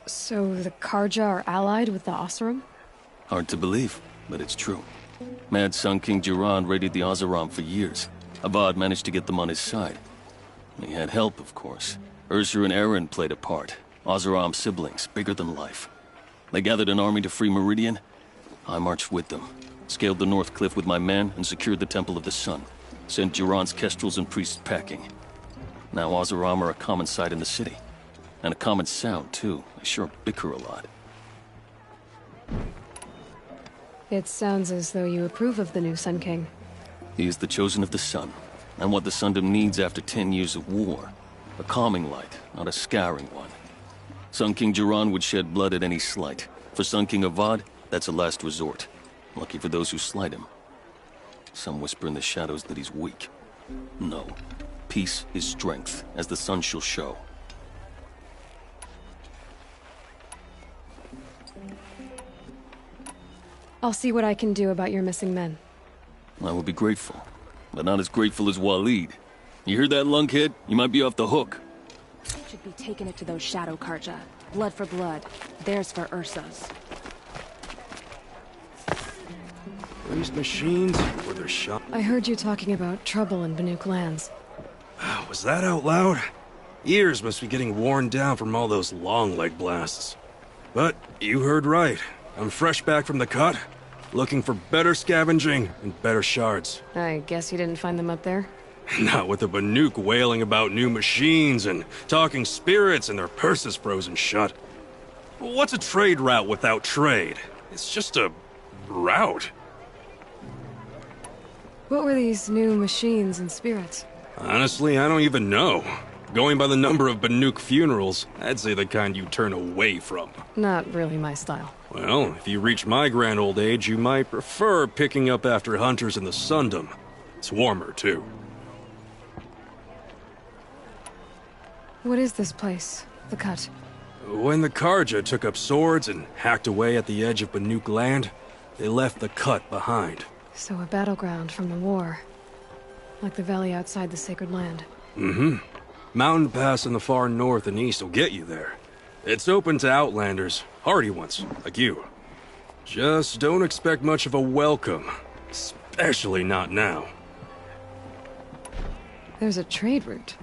So the Karja are allied with the Oseram? Hard to believe, but it's true. Mad Sun King Jiran raided the Oseram for years. Avad managed to get them on his side. He had help, of course. Ursur and Eren played a part. Oseram siblings, bigger than life. They gathered an army to free Meridian. I marched with them. Scaled the North Cliff with my men and secured the Temple of the Sun. Sent Jiran's kestrels and priests packing. Now Oseram are a common sight in the city. And a common sound, too. They sure bicker a lot. It sounds as though you approve of the new Sun King. He is the chosen of the Sun, and what the Sundom needs after 10 years of war. A calming light, not a scouring one. Sun King Jiran would shed blood at any slight. For Sun King Avad, that's a last resort. Lucky for those who slight him. Some whisper in the shadows that he's weak. No. Peace is strength, as the sun shall show. I'll see what I can do about your missing men. I will be grateful, but not as grateful as Waleed. You hear that, lunkhead? You might be off the hook. Should be taking it to those shadow Karja. Blood for blood. Theirs for Ursa's. These machines, were there shot? I heard you talking about trouble in Banuk lands. Was that out loud? Ears must be getting worn down from all those long leg blasts. But you heard right. I'm fresh back from the cut, looking for better scavenging and better shards. I guess you didn't find them up there? Not with the Banuk wailing about new machines and talking spirits and their purses frozen shut. What's a trade route without trade? It's just a route. What were these new machines and spirits? Honestly, I don't even know. Going by the number of Banuk funerals, I'd say the kind you turn away from. Not really my style. Well, if you reach my grand old age, you might prefer picking up after hunters in the Sundom. It's warmer, too. What is this place? The Cut? When the Karja took up swords and hacked away at the edge of Banuk land, they left the Cut behind. So a battleground from the war. Like the valley outside the Sacred Land. Mm-hmm. Mountain Pass in the far north and east will get you there. It's open to Outlanders, hardy ones, like you. Just don't expect much of a welcome. Especially not now. There's a trade route.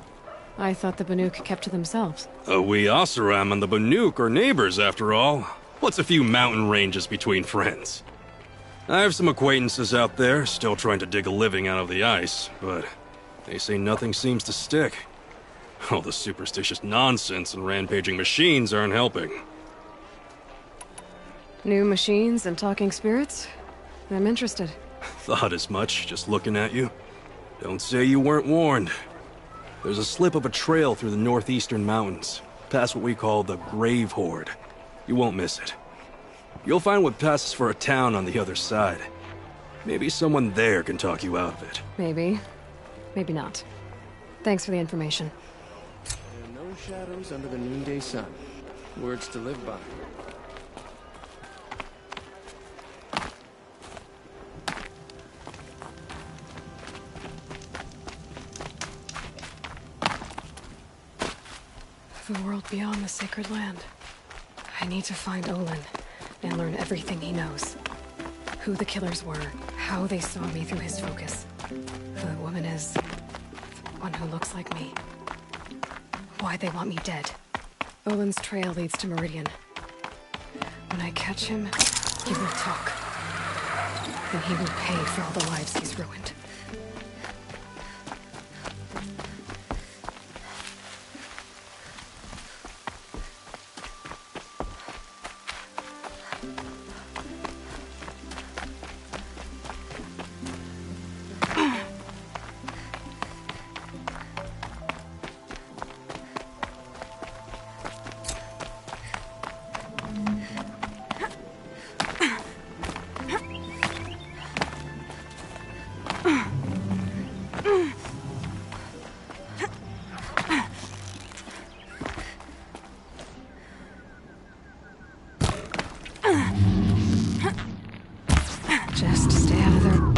I thought the Banuk kept to themselves. We Oseram and the Banuk are neighbors, after all. What's a few mountain ranges between friends? I have some acquaintances out there, still trying to dig a living out of the ice, but they say nothing seems to stick. All the superstitious nonsense and rampaging machines aren't helping. New machines and talking spirits? I'm interested. Thought as much, just looking at you. Don't say you weren't warned. There's a slip of a trail through the northeastern mountains, past what we call the Grave Horde. You won't miss it. You'll find what passes for a town on the other side. Maybe someone there can talk you out of it. Maybe. Maybe not. Thanks for the information. There are no shadows under the noonday sun. Words to live by. The world beyond the Sacred Land. I need to find Olin and learn everything he knows. Who the killers were, how they saw me through his focus. Who the woman is, the one who looks like me. Why they want me dead. Owen's trail leads to Meridian. When I catch him, he will talk. And he will pay for all the lives he's ruined. Just stay out of there.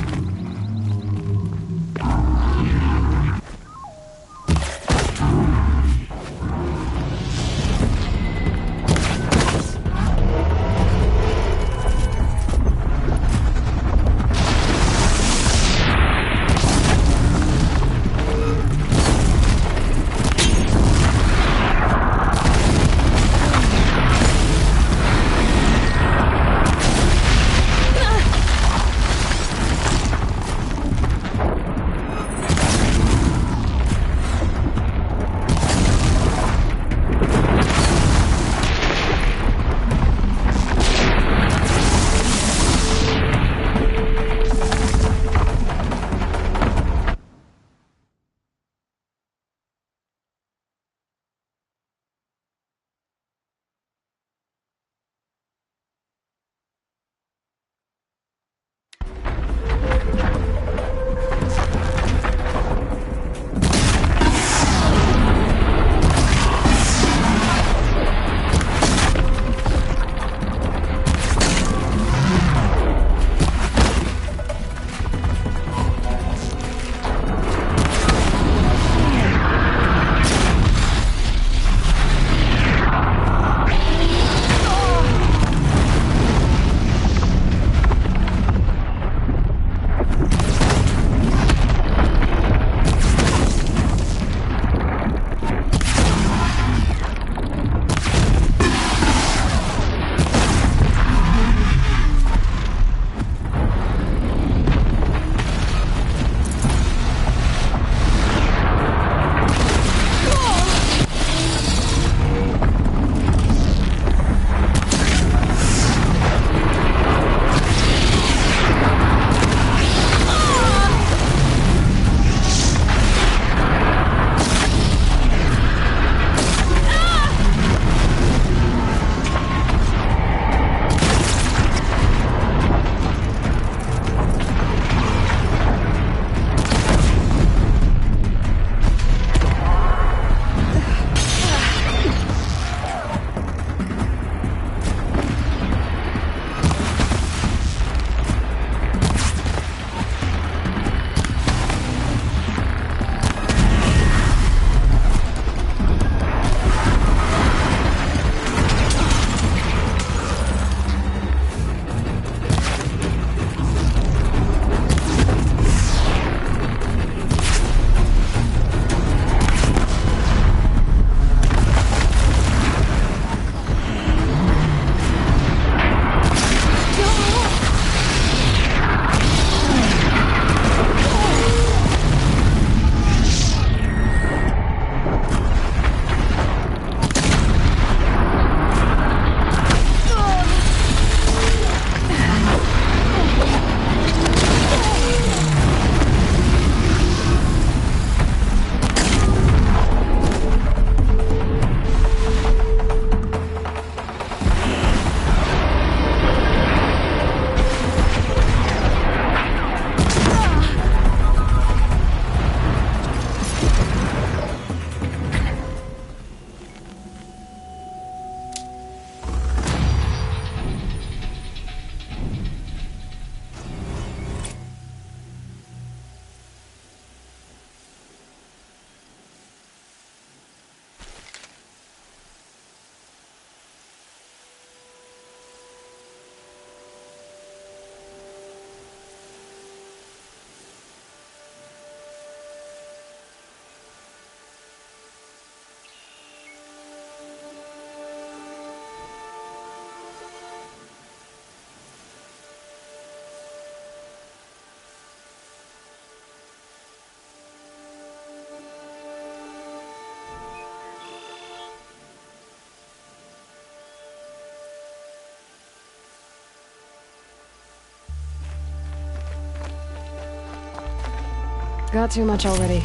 Got too much already.